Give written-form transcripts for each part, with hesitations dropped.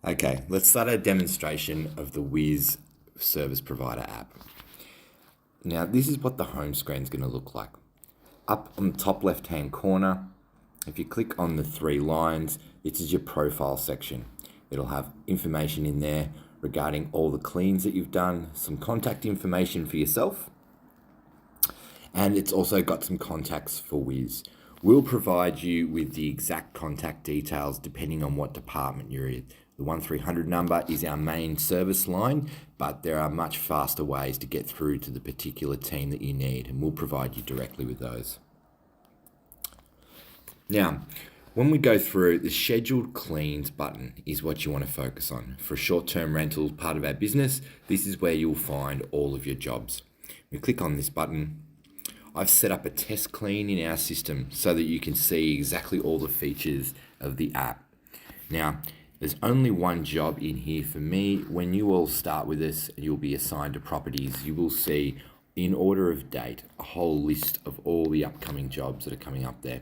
Okay, let's start a demonstration of the Whizz service provider app. Now, this is what the home screen is going to look like. Up on the top left-hand corner, if you click on the three lines, this is your profile section. It'll have information in there regarding all the cleans that you've done, some contact information for yourself, and it's also got some contacts for Whizz. We'll provide you with the exact contact details depending on what department you're in. The 1300 number is our main service line, but there are much faster ways to get through to the particular team that you need, and we'll provide you directly with those. Now, when we go through, the scheduled cleans button is what you want to focus on. For short-term rentals, part of our business, this is where you'll find all of your jobs. We click on this button. I've set up a test clean in our system so that you can see exactly all the features of the app. Now, there's only one job in here for me. When you all start with this and you'll be assigned to properties, you will see in order of date a whole list of all the upcoming jobs that are coming up there.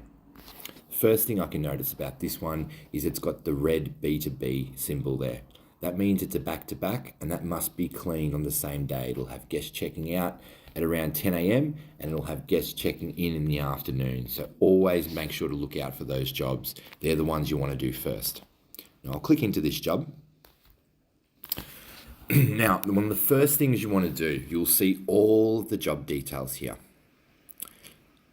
First thing I can notice about this one is it's got the red B2B symbol there. That means it's a back-to-back, and that must be clean on the same day. It'll have guests checking out at around 10 a.m. and it'll have guests checking in the afternoon. So always make sure to look out for those jobs. They're the ones you want to do first. Now I'll click into this job. Now, one of the first things you want to do, you'll see all the job details here.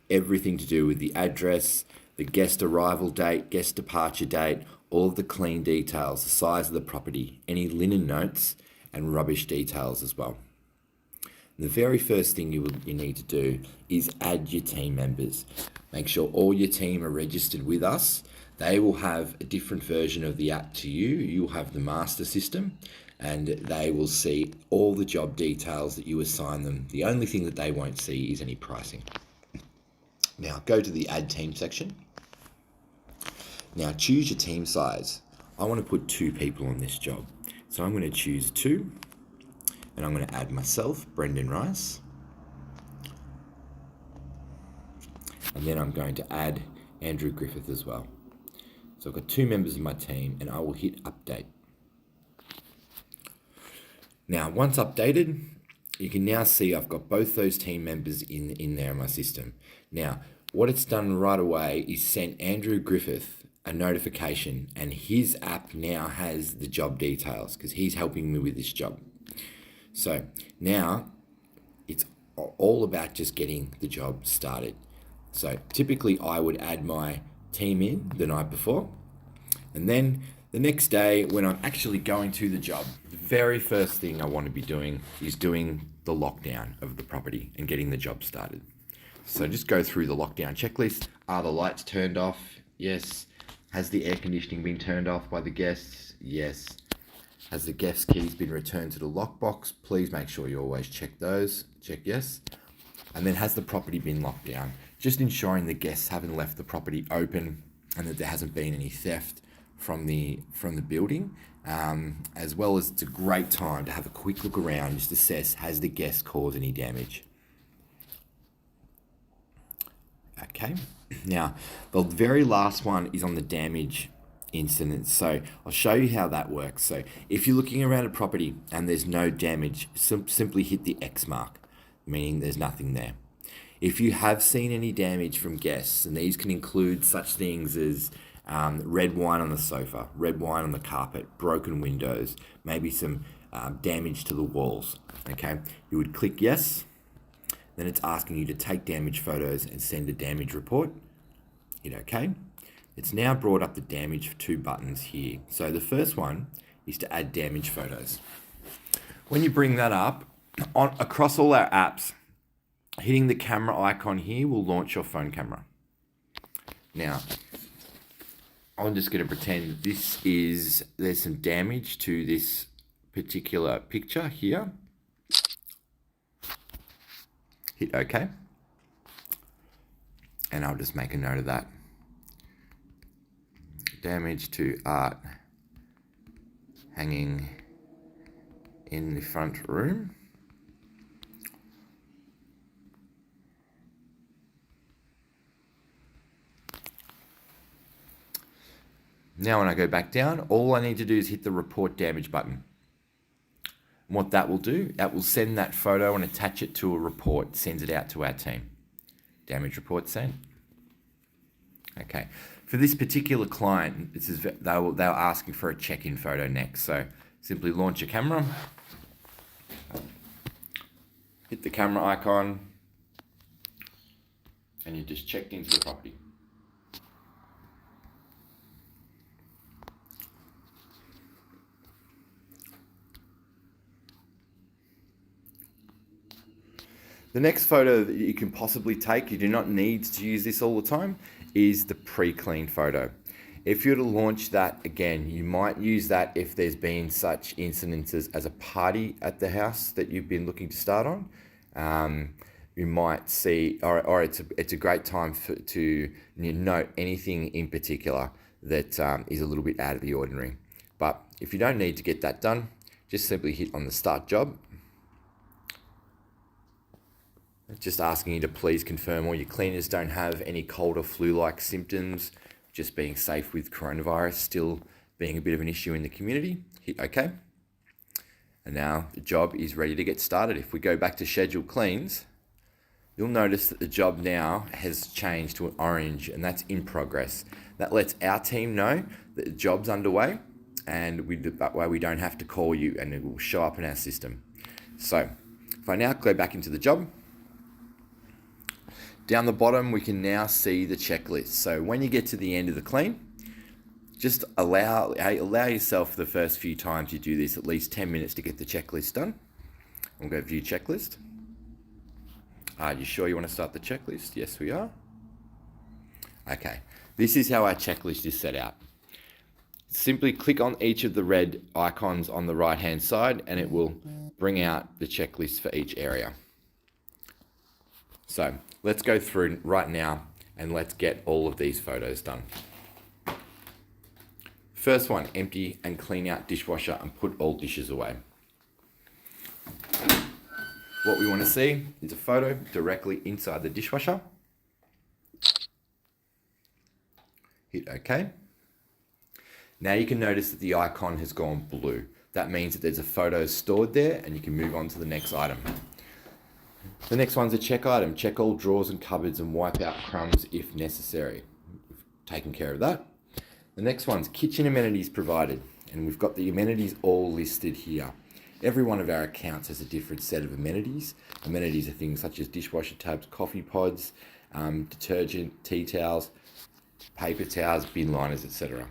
Everything to do with the address, the guest arrival date, guest departure date, all of the clean details, the size of the property, any linen notes, and rubbish details as well. The very first thing you need to do is add your team members. Make sure all your team are registered with us. They will have a different version of the app to you. You'll have the master system, and they will see all the job details that you assign them. The only thing that they won't see is any pricing. Now go to the add team section. Now choose your team size. I want to put 2 people on this job. So I'm going to choose 2, and I'm going to add myself, Brendan Rice. And then I'm going to add Andrew Griffith as well. So I've got 2 members of my team, and I will hit update. Now, once updated, you can now see I've got both those team members in there in my system. Now, what it's done right away is sent Andrew Griffith a notification, and his app now has the job details because he's helping me with this job. So now it's all about just getting the job started. So typically I would add my team in the night before, and then the next day when I'm actually going to the job, the very first thing I want to be doing is doing the lockdown of the property and getting the job started. So just go through the lockdown checklist. Are the lights turned off? Yes. Has the air conditioning been turned off by the guests? Yes. Has the guest keys been returned to the lockbox? Please make sure you always check those. Check yes. And then has the property been locked down? Just ensuring the guests haven't left the property open and that there hasn't been any theft from the building. As well as it's a great time to have a quick look around, just assess, has the guest caused any damage? Okay. Now, the very last one is on the damage incidents. So I'll show you how that works. So if you're looking around a property and there's no damage, simply hit the X mark, meaning there's nothing there. If you have seen any damage from guests, and these can include such things as red wine on the sofa, red wine on the carpet, broken windows, maybe some damage to the walls, okay, you would click yes. Then it's asking you to take damage photos and send a damage report. Hit OK. It's now brought up the damage 2 buttons here. So the first one is to add damage photos. When you bring that up, across all our apps, hitting the camera icon here will launch your phone camera. Now, I'm just going to pretend there's some damage to this particular picture here. Hit OK. And I'll just make a note of that. Damage to art hanging in the front room. Now when I go back down, all I need to do is hit the report damage button. And what that will do, that will send that photo and attach it to a report, sends it out to our team. Damage report sent. Okay. For this particular client, they were asking for a check-in photo next. So simply launch your camera, hit the camera icon, and you just checked into the property. The next photo that you can possibly take, you do not need to use this all the time, is the pre-clean photo. If you were to launch that again, you might use that if there's been such incidences as a party at the house that you've been looking to start on. You might see, or it's a great time to note anything in particular that is a little bit out of the ordinary. But if you don't need to get that done, just simply hit on the start job. Just asking you to please confirm all your cleaners don't have any cold or flu-like symptoms, just being safe with coronavirus still being a bit of an issue in the community. Hit OK. And now the job is ready to get started. If we go back to schedule cleans, you'll notice that the job now has changed to an orange, and that's in progress. That lets our team know that the job's underway, and that way we don't have to call you and it will show up in our system. So if I now go back into the job, down the bottom, we can now see the checklist. So when you get to the end of the clean, just allow yourself the first few times you do this at least 10 minutes to get the checklist done. We'll go view checklist. Are you sure you want to start the checklist? Yes, we are. Okay, this is how our checklist is set out. Simply click on each of the red icons on the right-hand side and it will bring out the checklist for each area. So let's go through right now and let's get all of these photos done. First one, empty and clean out dishwasher and put all dishes away. What we want to see is a photo directly inside the dishwasher. Hit OK. Now you can notice that the icon has gone blue. That means that there's a photo stored there and you can move on to the next item. The next one's a check item. Check all drawers and cupboards and wipe out crumbs if necessary. We've taken care of that. The next one's kitchen amenities provided. And we've got the amenities all listed here. Every one of our accounts has a different set of amenities. Amenities are things such as dishwasher tabs, coffee pods, detergent, tea towels, paper towels, bin liners, etc.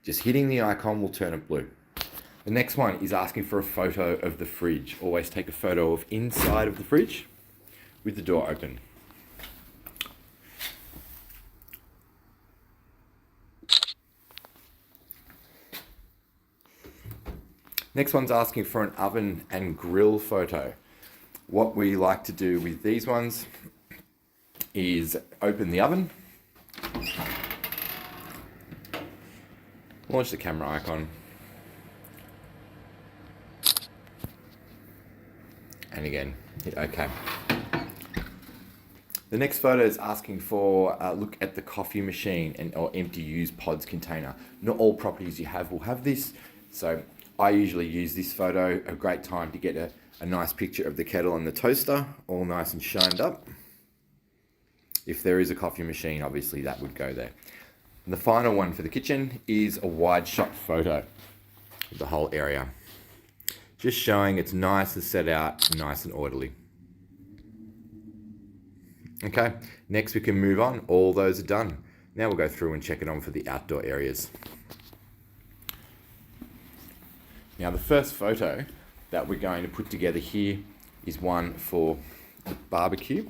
Just hitting the icon will turn it blue. The next one is asking for a photo of the fridge. Always take a photo of inside of the fridge with the door open. Next one's asking for an oven and grill photo. What we like to do with these ones is open the oven, launch the camera icon, and again, hit OK. The next photo is asking for a look at the coffee machine or empty used pods container. Not all properties you have will have this, so I usually use this photo, a great time to get a nice picture of the kettle and the toaster, all nice and shined up. If there is a coffee machine, obviously that would go there. And the final one for the kitchen is a wide shot photo of the whole area. Just showing it's nice and set out, nice and orderly. Okay, next we can move on. All those are done. Now we'll go through and check it on for the outdoor areas. Now the first photo that we're going to put together here is one for the barbecue.